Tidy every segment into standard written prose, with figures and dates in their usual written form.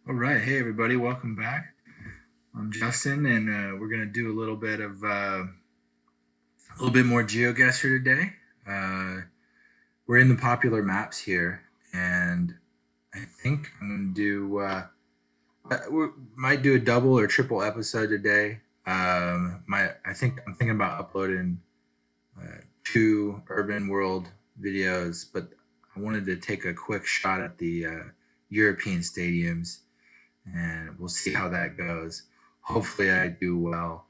All right, hey everybody, welcome back. I'm Justin, and we're gonna do a little bit more Geoguessr today. Uh, we're in the popular maps here, and I think I'm gonna do we might do a double or triple episode today. I think I'm thinking about uploading two urban world videos, but I wanted to take a quick shot at the European stadiums and we'll see how that goes. Hopefully, I do well.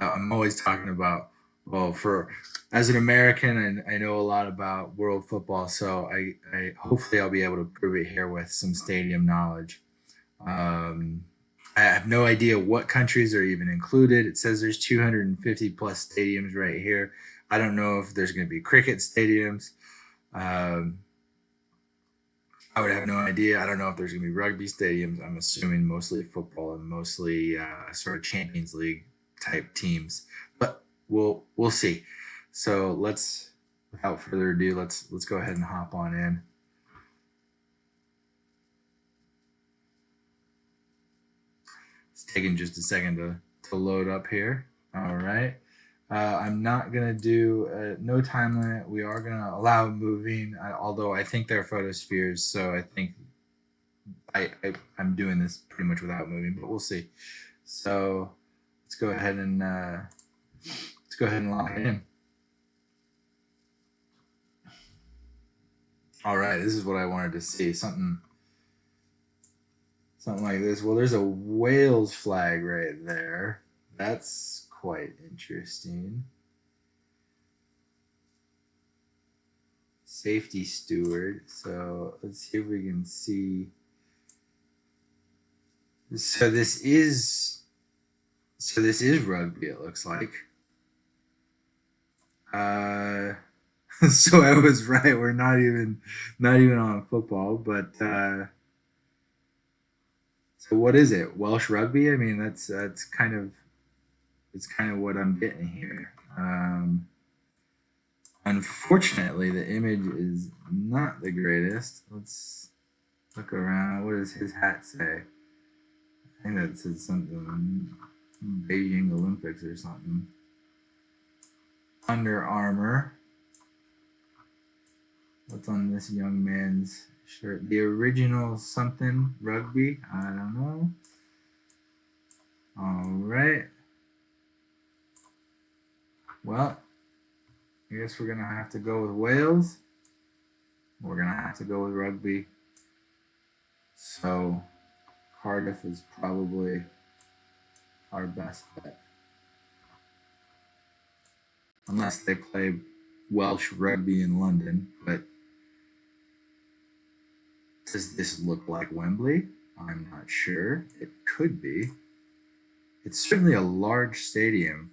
I'm always talking about, well, for as an American, and I know a lot about world football, so I hopefully I'll be able to prove it here with some stadium knowledge. Um, I have no idea what countries are even included. It says there's 250 plus stadiums right here. I don't know if there's going to be cricket stadiums. Um, I would have no idea. I don't know if there's going to be rugby stadiums. I'm assuming mostly football and mostly sort of Champions League type teams, but we'll see. So without further ado, let's go ahead and hop on in. It's taking just a second to load up here. All right. I'm not gonna do no time limit. We are gonna allow moving, although I think they're photospheres, so I think I'm doing this pretty much without moving, but we'll see. So let's go ahead and lock it in. All right, this is what I wanted to see. Something like this. Well, there's a Wales flag right there. That's quite interesting. Safety steward. So let's see if we can see. So this is rugby. It looks like. Uh, so I was right. We're not even on football, but so what is it? Welsh rugby? I mean, that's kind of it's kind of what I'm getting here. Unfortunately, the image is not the greatest. Let's look around. What does his hat say? I think that says something Beijing Olympics or something. Under Armour. What's on this young man's shirt? The original something rugby? I don't know. All right. Well, I guess we're gonna have to go with Wales. We're gonna have to go with rugby. So Cardiff is probably our best bet. Unless they play Welsh rugby in London, but does this look like Wembley? I'm not sure. It could be. It's certainly a large stadium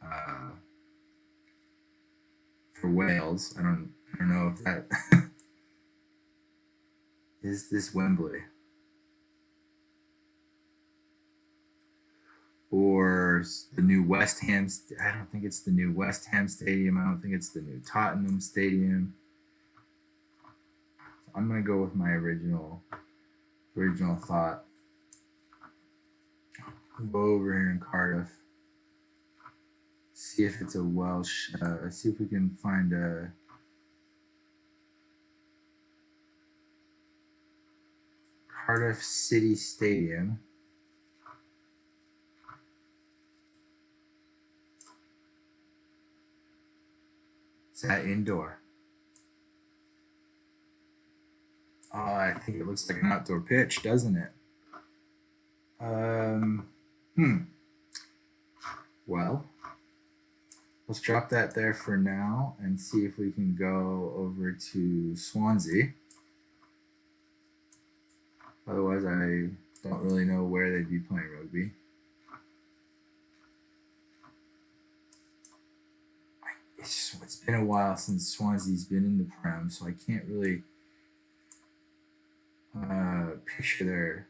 uh, for Wales. I don't know if that is this Wembley or the new West Ham. I don't think it's the new West Ham Stadium. I don't think it's the new Tottenham Stadium. I'm gonna go with my original thought. I'll go over here in Cardiff. See if it's a Welsh. See if we can find a Cardiff City Stadium. Is that indoor? Oh, I think it looks like an outdoor pitch, doesn't it? Hmm. Well, let's drop that there for now and see if we can go over to Swansea. Otherwise, I don't really know where they'd be playing rugby. It's been a while since Swansea's been in the Prem, so I can't really picture their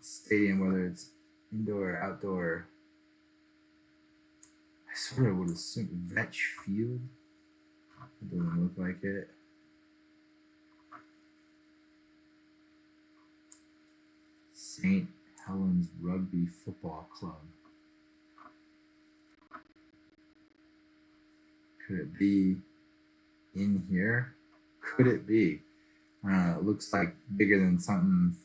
stadium, whether it's indoor or outdoor. I sort of would assume Vetch Field. It doesn't look like it. St. Helens Rugby Football Club. Could it be in here? Could it be? It looks like bigger than something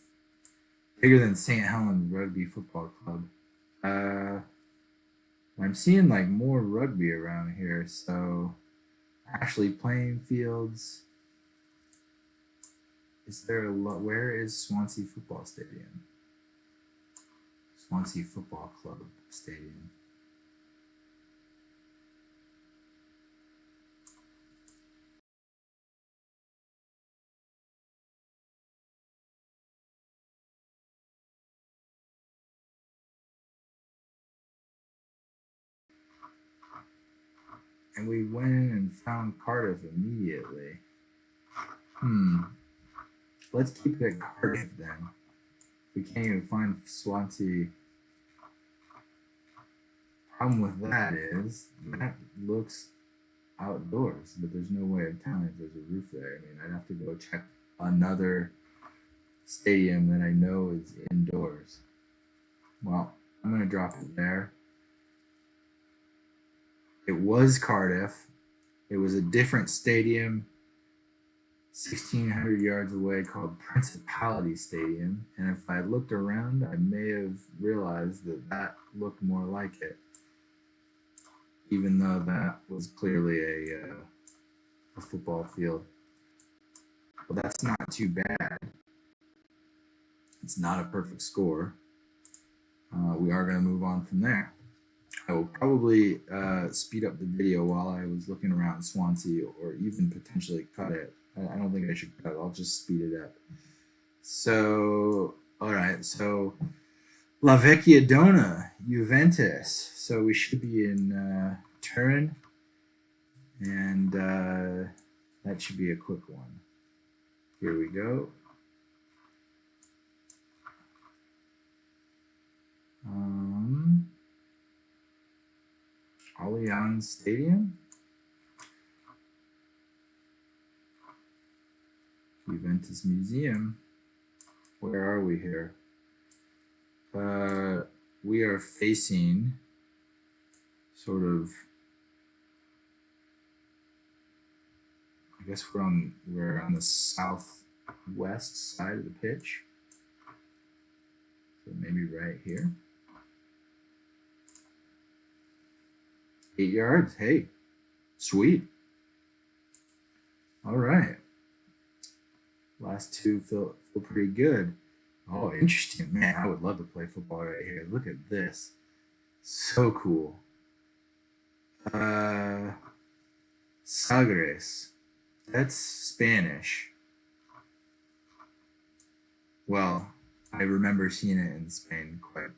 bigger than St. Helens Rugby Football Club. I'm seeing like more rugby around here, so actually playing fields. Is there a lot? Where is Swansea Football Stadium? Swansea Football Club Stadium. And we went in and found Cardiff immediately. Let's keep it at Cardiff then. We can't even find Swansea. Problem with that is that looks outdoors, but there's no way of telling if there's a roof there. I mean, I'd have to go check another stadium that I know is indoors. Well, I'm gonna drop it there. It was Cardiff. It was a different stadium 1,600 yards away called Principality Stadium. And if I looked around, I may have realized that that looked more like it, even though that was clearly a football field. Well, that's not too bad. It's not a perfect score. We are going to move on from there. I will probably speed up the video while I was looking around Swansea, or even potentially cut it. I don't think I should cut it. I'll just speed it up. So, all right. So, La Vecchia Donna, Juventus. So we should be in Turin, and that should be a quick one. Here we go. Allianz Stadium. Juventus Museum. Where are we here? We are facing sort of, I guess we're on the southwest side of the pitch. So maybe right here. 8 yards. Hey, sweet. All right. Last two feel pretty good. Oh, interesting. Man, I would love to play football right here. Look at this. So cool. Sagres. That's Spanish. Well, I remember seeing it in Spain quite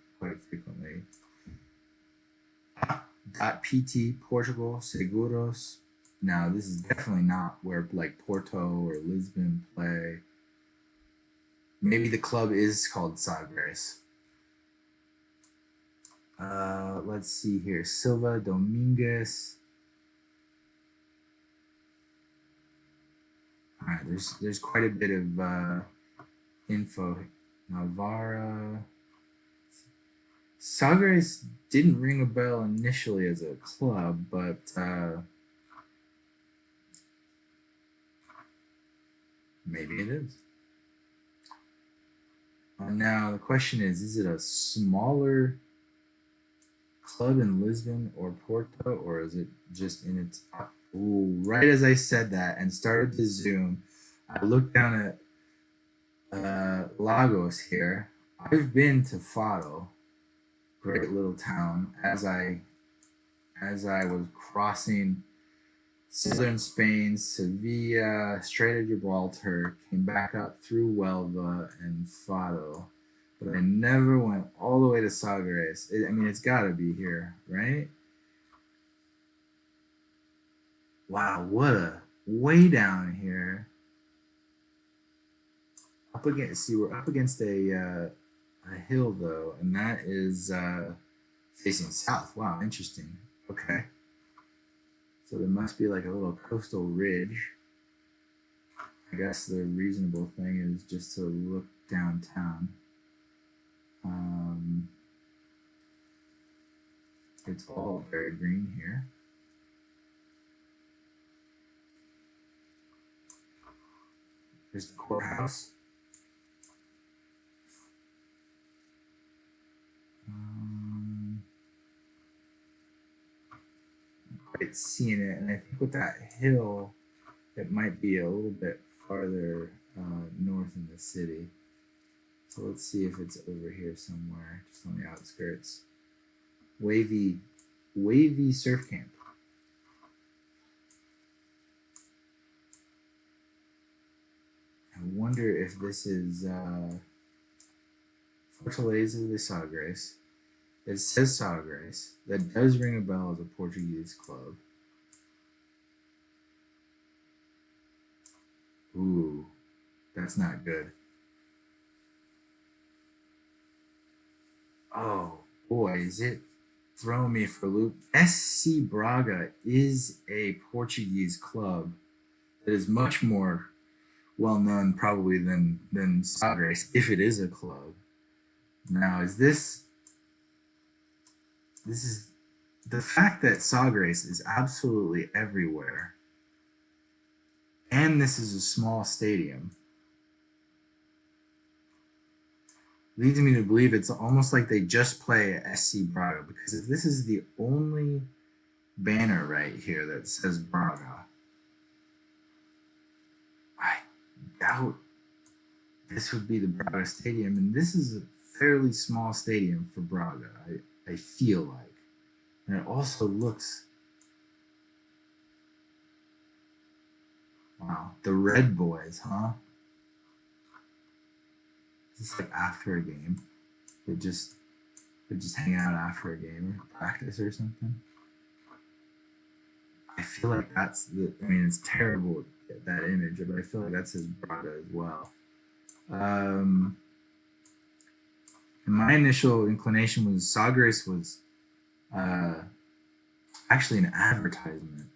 frequently. .pt Portugal Seguros. Now, this is definitely not where like Porto or Lisbon play. Maybe the club is called Sagres. Let's see here. Silva Dominguez. All right, there's quite a bit of info. Navarra. Sagres didn't ring a bell initially as a club, but maybe it is. Now the question is it a smaller club in Lisbon or Porto, or is it just in its... Ooh, right as I said that and started to zoom, I looked down at Lagos here. I've been to Fado, great little town, as I was crossing southern Spain, Sevilla, Strait of Gibraltar, came back up through Huelva and Fado. But I never went all the way to Sagres. I mean, it's got to be here, right? Wow, what a way down here. We're up against a hill though, and that is facing south. Wow, interesting. Okay. So there must be like a little coastal ridge. I guess the reasonable thing is just to look downtown. Um, it's all very green here. Here's the courthouse. Quite seeing it, and I think with that hill, it might be a little bit farther north in the city. So let's see if it's over here somewhere, just on the outskirts. Wavy surf camp. I wonder if this is Fortaleza de Sagres. It says Sagres. That does ring a bell as a Portuguese club. Ooh, that's not good. Oh boy, is it throwing me for a loop? SC Braga is a Portuguese club that is much more well known probably than Sagres, if it is a club. Now, is this is the fact that Sagres is absolutely everywhere, and this is a small stadium, leads me to believe it's almost like they just play at SC Braga, because if this is the only banner right here that says Braga, I doubt this would be the Braga Stadium, and this is a fairly small stadium for Braga, I feel like. And it also looks, wow, the Red Boys, huh? Is this like after a game? They're just hanging out after a game or practice or something. I feel like that's the. I mean, it's terrible that image, but I feel like that's his Braga as well. And my initial inclination was Sagres was uh, actually an advertisement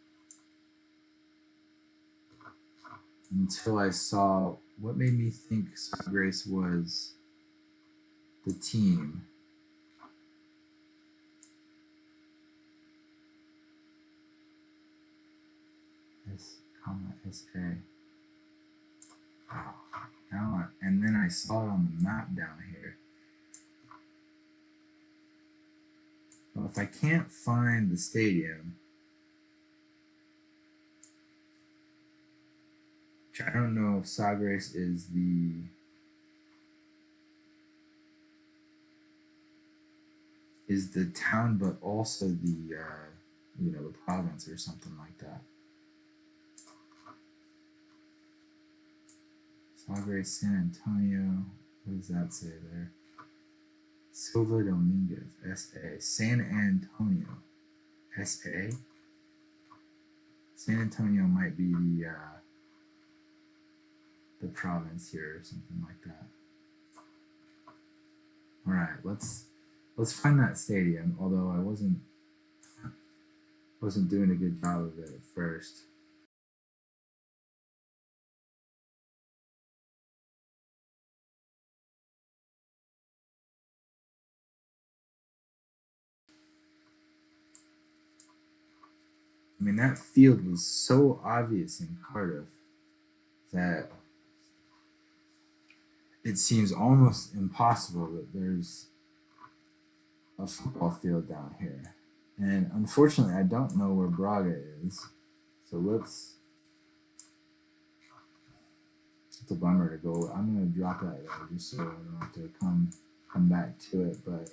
until I saw what made me think Sagres was the team. S, SA. Oh, now and then I saw it on the map down here. Well, if I can't find the stadium, which I don't know if Sagres is the town, but also the the province or something like that. Sagres, San Antonio. What does that say there? Silva Dominguez, SA. San Antonio, SA. San Antonio might be the province here or something like that. All right, let's find that stadium. Although I wasn't doing a good job of it at first. I mean, that field was so obvious in Cardiff that it seems almost impossible that there's a football field down here. And unfortunately, I don't know where Braga is. So let's. It's a bummer to go. I'm gonna drop that there just so I don't have to come back to it. But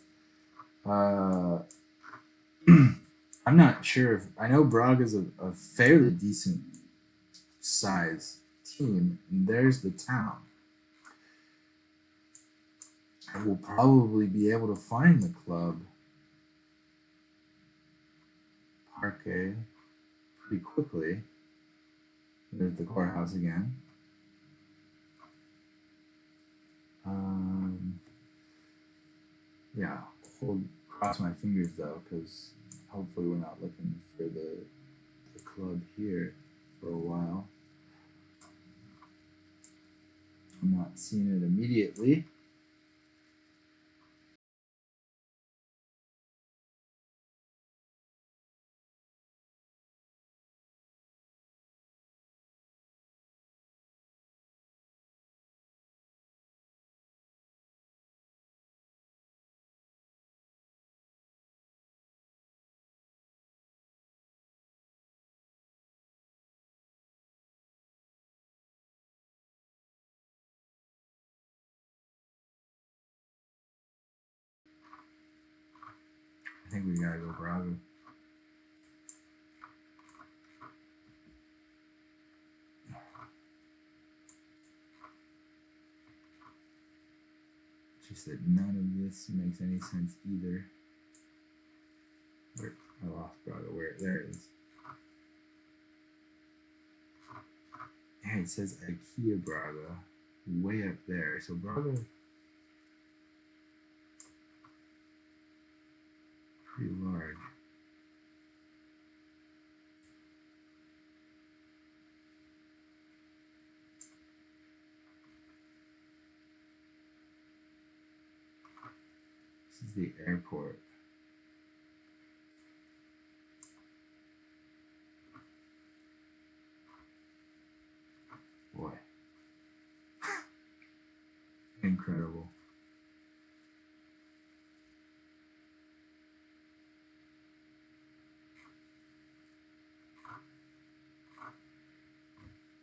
I'm not sure if I know Braga's a fairly decent size team, and there's the town. I will probably be able to find the club Parque pretty quickly. There's the courthouse again. Yeah, cross my fingers though, because hopefully we're not looking for the club here for a while. I'm not seeing it immediately. think we gotta go Braga. Just that none of this makes any sense either. Where, I lost Braga. Where? There it is. Yeah, it says IKEA Braga way up there. So Braga, pretty large. This is the airport. Boy. Incredible.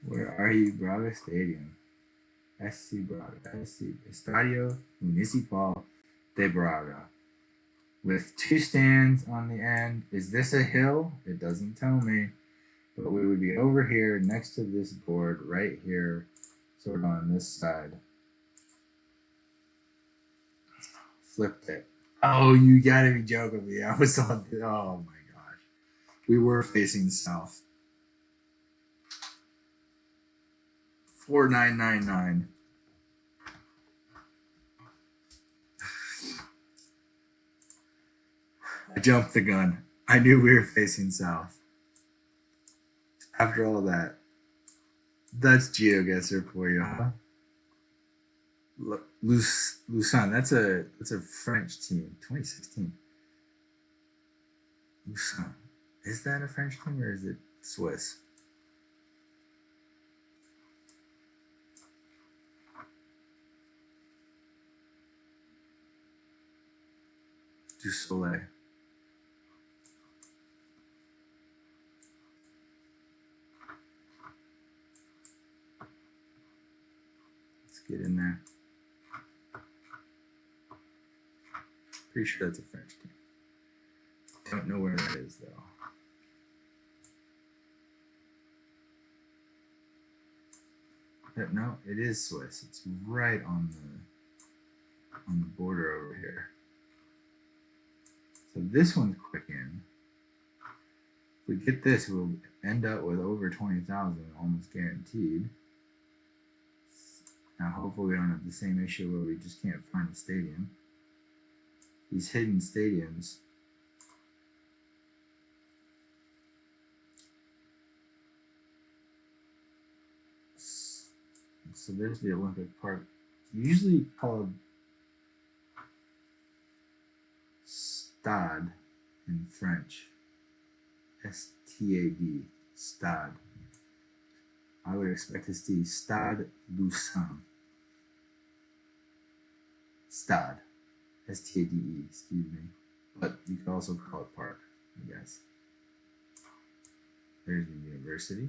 Where are you? Braga Stadium. SC Braga. SC Estadio Municipal de Braga. With 2 stands on the end. Is this a hill? It doesn't tell me. But we would be over here next to this board right here, sort of on this side. Flipped it. Oh, you gotta be joking me. I was on, oh my gosh. We were facing south. 4999. I jumped the gun. I knew we were facing south. After all that, that's Geoguessr for you, huh? Lausanne. That's a French team. 2016. Lausanne. Is that a French team or is it Swiss? Du Soleil. Let's get in there. Pretty sure that's a French team. Don't know where that is though. But no, it is Swiss. It's right on the border over here. So this one's quick in. If we get this, we'll end up with over 20,000, almost guaranteed. Now, hopefully, we don't have the same issue where we just can't find a stadium. These hidden stadiums. So there's the Olympic Park. Usually called Stade in French. S-T-A-D. Stade. I would expect to see Stade Lausanne. Stade. S-T-A-D-E, excuse me. But you could also call it park, I guess. There's the university.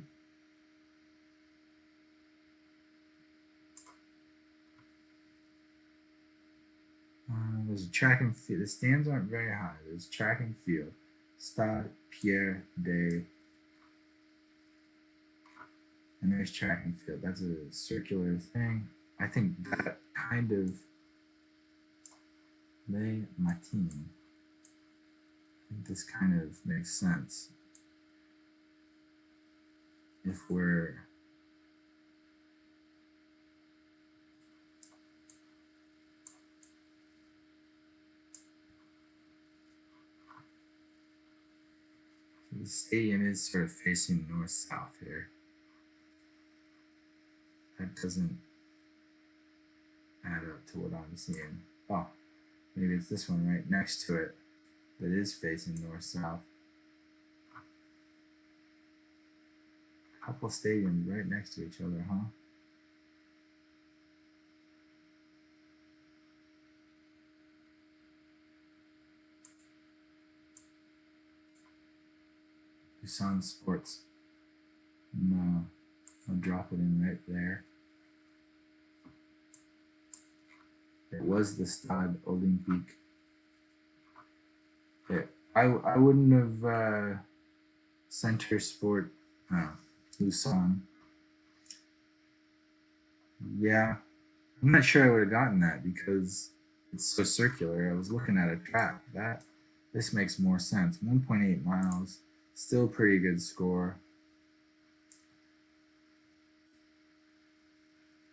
There's a track and field. The stands aren't very high. There's track and field. Stade Pierre de. And there's track and field. That's a circular thing. I think that kind of Les Matines. I think this kind of makes sense. If we're the stadium is sort of facing north-south here. That doesn't add up to what I'm seeing. Oh, maybe it's this one right next to it that is facing north-south. A couple stadiums right next to each other, huh? Busan Sports. No, I'll drop it in right there. It was the Stade Olympique. Yeah, I wouldn't have center sport Luzon. Yeah, I'm not sure I would have gotten that because it's so circular. I was looking at a track. This makes more sense. 1.8 miles, still pretty good score.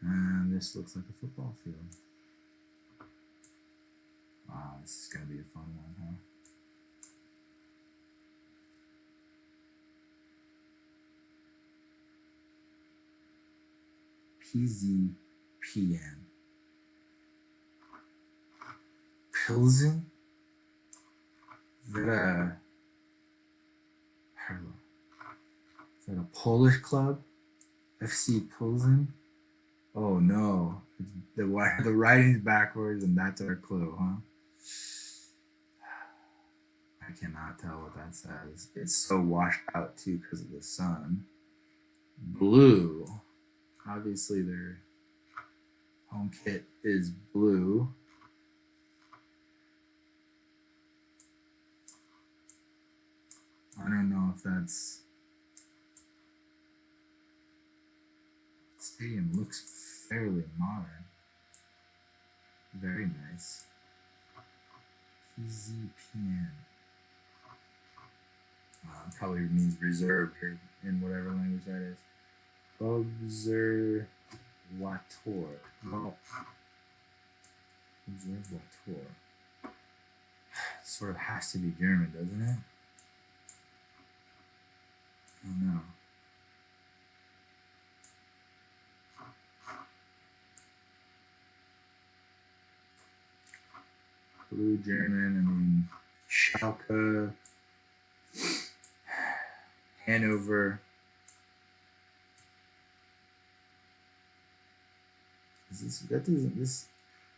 And this looks like a football field. Wow, this is gonna be a fun one, huh? PZPN. Pilsen? Is that a Polish club? FC Pilsen? Oh no, the writing's backwards, and that's our clue, huh? I cannot tell what that says. It's so washed out too because of the sun. Blue. Obviously, their home kit is blue. I don't know if that's. Stadium looks fairly modern. Very nice. PZPN. Probably means reserved or in whatever language that is. Observatoire. Well, observatoire. Sort of has to be German, doesn't it? Oh no. Blue German, I mean, Schalke, Hanover. This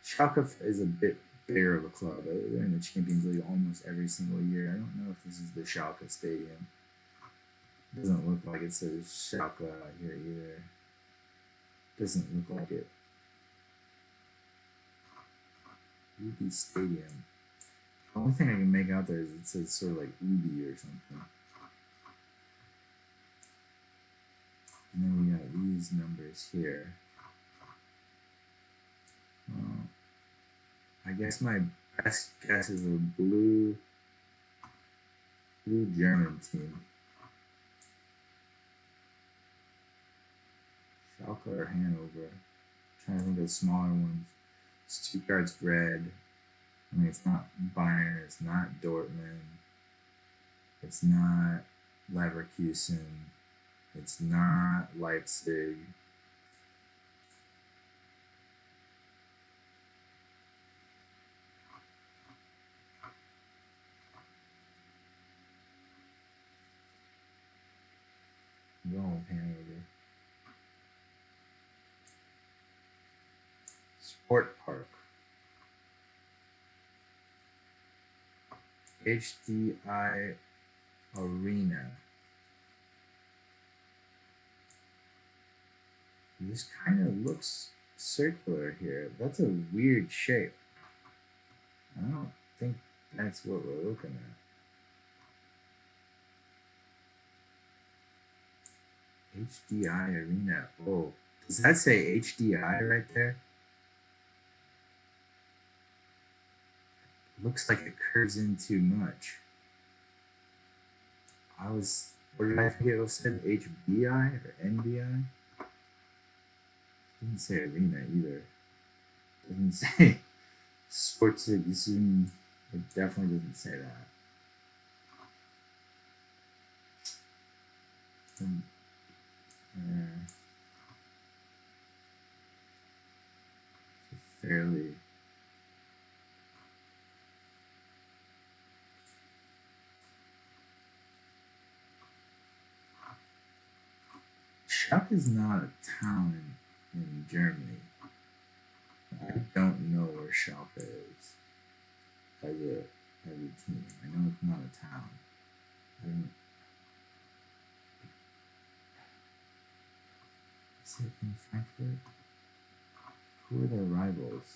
Schalke is a bit bigger of a club. They're in the Champions League almost every single year. I don't know if this is the Schalke Stadium. It doesn't look like it says Schalke here either. Doesn't look like it. Ubi Stadium. The only thing I can make out there is it says sort of like Ubi or something. And then we got these numbers here. I guess my best guess is a blue German team. Schalke or Hanover. I'm trying to think of smaller ones. Stuttgart's red. I mean, it's not Bayern. It's not Dortmund. It's not Leverkusen. It's not Leipzig. I'm going with Hanover. Sport Park. HDI Arena. This kind of looks circular here. That's a weird shape. I don't think that's what we're looking at. HDI Arena. Oh, does that say HDI right there? Looks like it curves in too much. What did I forget what said? HBI or NBI? Doesn't say arena either. Doesn't say sports Zoom. It definitely doesn't say that. Fairly. Schalke is not a town in Germany. I don't know where Schalke is as a team. I know it's not a town. Is it in Frankfurt? Who are their rivals?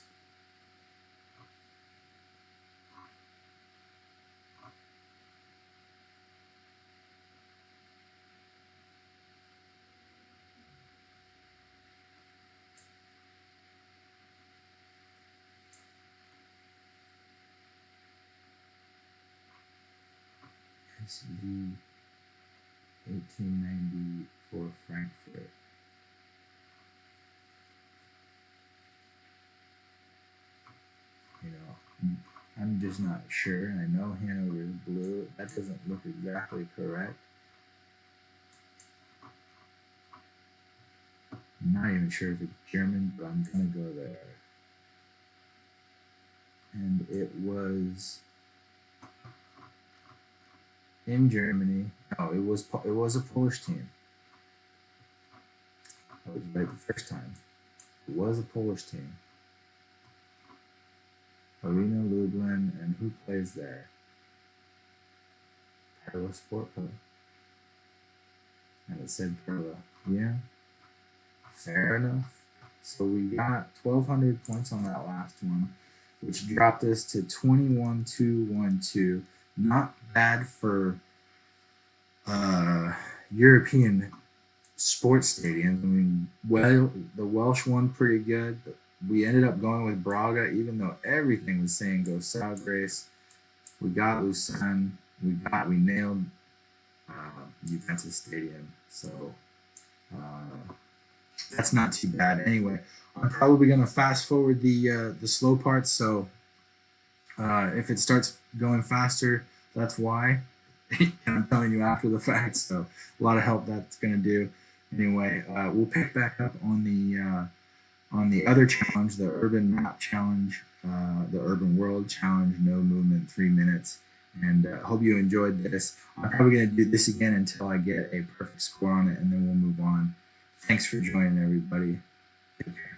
SV 1894 Frankfurt. You know, I'm just not sure. I know Hanover is blue. That doesn't look exactly correct. I'm not even sure if it's German, but I'm gonna go there. And it was in Germany. No, it was a Polish team. I was right the first time. It was a Polish team. Arena Lublin, and who plays there? Perla Sport Club. And it said Perla. Yeah, fair enough. So we got 1,200 points on that last one, which dropped us to 21,212. Not bad for European sports stadiums. I mean, well, the Welsh one pretty good. We ended up going with Braga, even though everything was saying go Southgrace. We got Lucerne. We nailed Juventus Stadium. So that's not too bad. Anyway, I'm probably gonna fast forward the slow parts. So if it starts going faster, that's why. And I'm telling you after the fact. So a lot of help that's gonna do. Anyway, we'll pick back up on the other challenge, the Urban Map Challenge, the Urban World Challenge, no movement, 3 minutes. And hope you enjoyed this. I'm probably going to do this again until I get a perfect score on it, and then we'll move on. Thanks for joining, everybody. Take care.